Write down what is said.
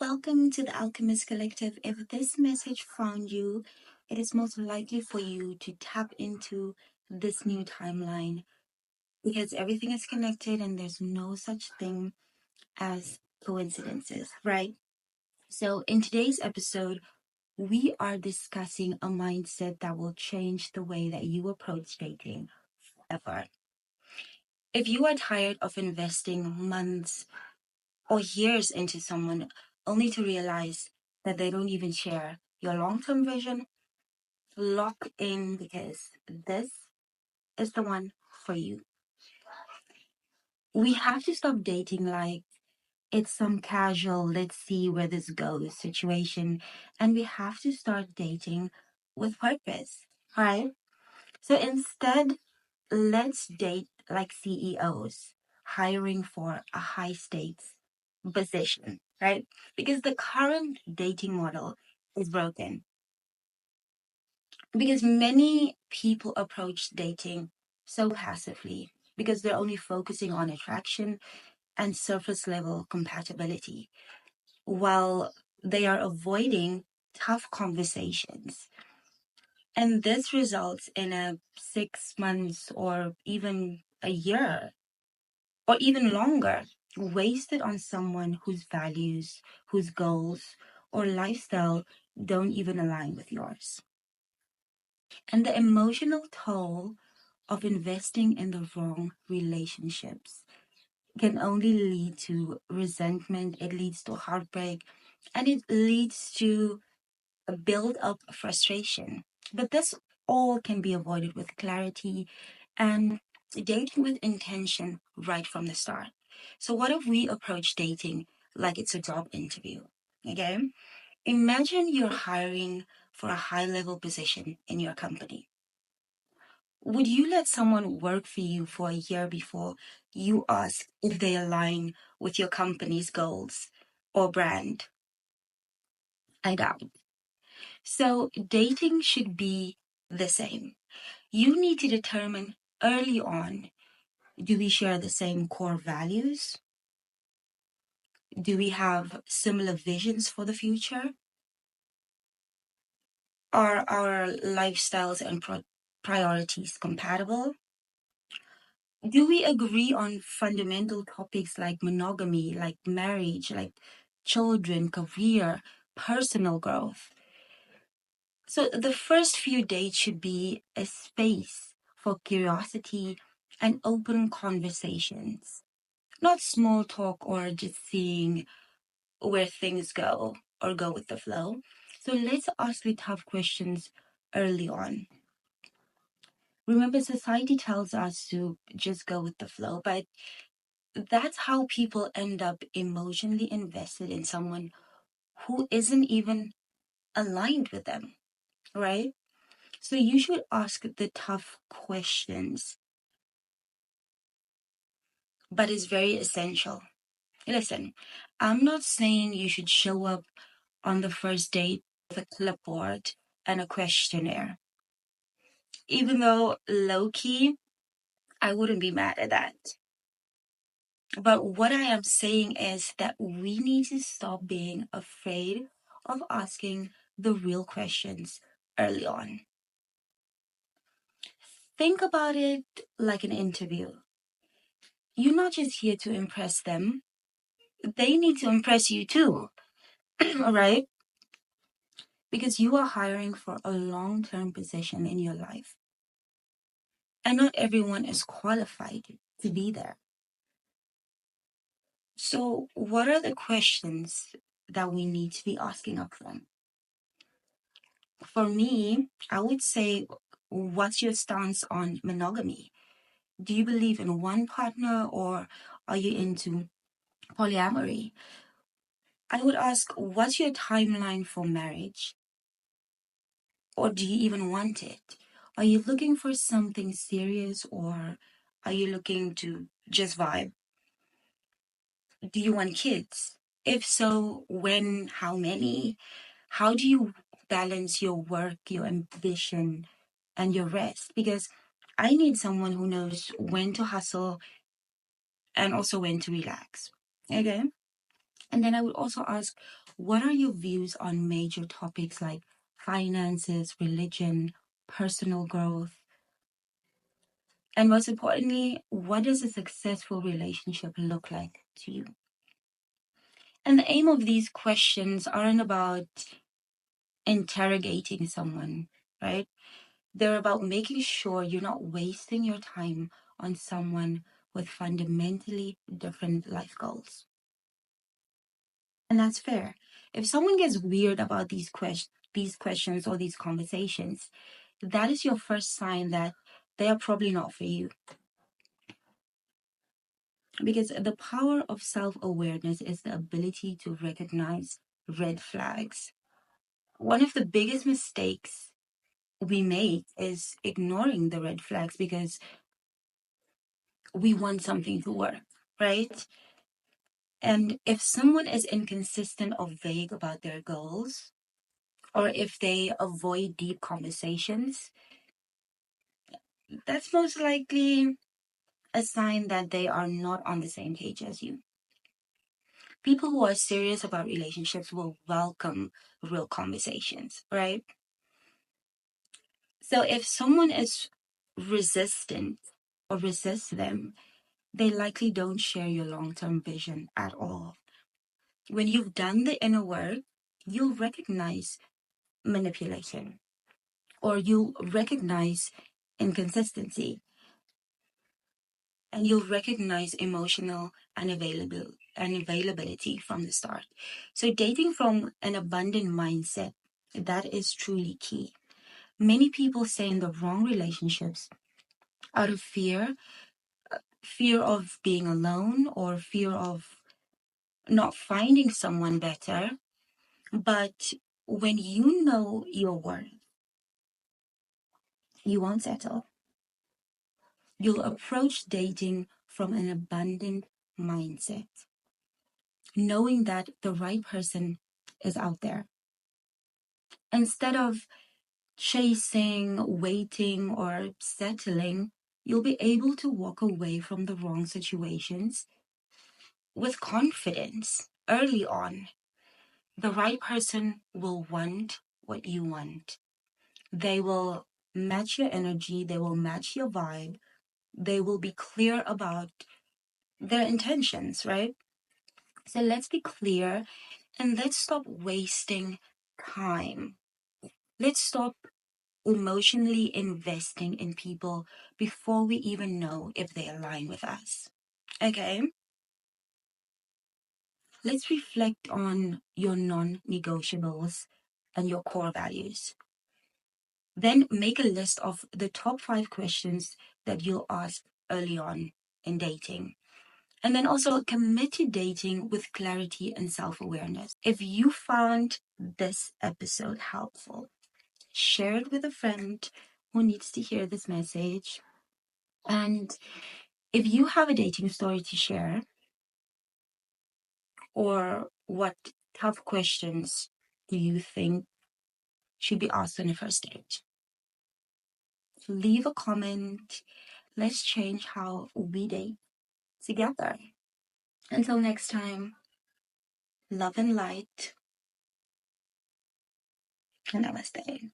Welcome to the Alchemist Collective. If this message found you, it is most likely for you to tap into this new timeline because everything is connected and there's no such thing as coincidences, right? So, in today's episode, we are discussing a mindset that will change the way that you approach dating forever. If you are tired of investing months or years into someone only to realize that they don't even share your long term vision, lock in because this is the one for you. We have to stop dating like it's some casual, let's see where this goes situation, and we have to start dating with purpose, right? So instead, let's date like CEOs hiring for a high stakes position, right? Because the current dating model is broken. Because many people approach dating so passively because they're only focusing on attraction and surface level compatibility while they are avoiding tough conversations. And this results in a 6 months or even a year or even longer wasted on someone whose values, whose goals, or lifestyle don't even align with yours. And the emotional toll of investing in the wrong relationships can only lead to resentment, it leads to heartbreak, and it leads to a build up frustration. But this all can be avoided with clarity and dating with intention right from the start. So, what if we approach dating like it's a job interview? Okay. Imagine you're hiring for a high level position in your company. Would you let someone work for you for a year before you ask if they align with your company's goals or brand? I doubt. So, dating should be the same. You need to determine early on, do we share the same core values? Do we have similar visions for the future? Are our lifestyles and priorities compatible? Do we agree on fundamental topics like monogamy, like marriage, like children, career, personal growth? So the first few dates should be a space for curiosity and open conversations, not small talk or just seeing where things go or go with the flow. So let's ask the tough questions early on. Remember, society tells us to just go with the flow, but that's how people end up emotionally invested in someone who isn't even aligned with them, right? So you should ask the tough questions, but it's very essential. Listen, I'm not saying you should show up on the first date with a clipboard and a questionnaire, even though low key, I wouldn't be mad at that. But what I am saying is that we need to stop being afraid of asking the real questions early on. Think about it like an interview. You're not just here to impress them, they need to impress you too, right? Because you are hiring for a long term position in your life. And not everyone is qualified to be there. So, what are the questions that we need to be asking up front? For me, I would say, what's your stance on monogamy? Do you believe in one partner or are you into polyamory? I would ask, what's your timeline for marriage? Or do you even want it? Are you looking for something serious or are you looking to just vibe? Do you want kids? If so, when, how many? How do you balance your work, your ambition, and your rest? Because I need someone who knows when to hustle and also when to relax. Okay? And then I would also ask, what are your views on major topics like finances, religion, personal growth? And most importantly, what does a successful relationship look like to you? And the aim of these questions aren't about interrogating someone, right? They're about making sure you're not wasting your time on someone with fundamentally different life goals. And that's fair. If someone gets weird about these questions or these conversations, that is your first sign that they are probably not for you. Because the power of self-awareness is the ability to recognize red flags. One of the biggest mistakes we make is ignoring the red flags because we want something to work, right? And if someone is inconsistent or vague about their goals, or if they avoid deep conversations, that's most likely a sign that they are not on the same page as you. People who are serious about relationships will welcome real conversations, right? So if someone is resistant or resists them, they likely don't share your long term vision at all. When you've done the inner work, you'll recognize manipulation or you'll recognize inconsistency and you'll recognize emotional unavailability from the start. So dating from an abundant mindset, that is truly key. Many people stay in the wrong relationships out of fear of being alone or fear of not finding someone better. But when you know your worth, you won't settle. You'll approach dating from an abundant mindset, knowing that the right person is out there. Instead of chasing, waiting, or settling, you'll be able to walk away from the wrong situations with confidence early on. The right person will want what you want. They will match your energy, they will match your vibe, they will be clear about their intentions, right? So let's be clear and let's stop wasting time. Let's stop emotionally investing in people before we even know if they align with us. Okay? Let's reflect on your non negotiables and your core values. Then make a list of the top 5 questions that you'll ask early on in dating. And then also commit to dating with clarity and self awareness. If you found this episode helpful, share it with a friend who needs to hear this message. And if you have a dating story to share, or what tough questions do you think should be asked on a first date, leave a comment. Let's change how we date together. Until next time, love and light, and namaste.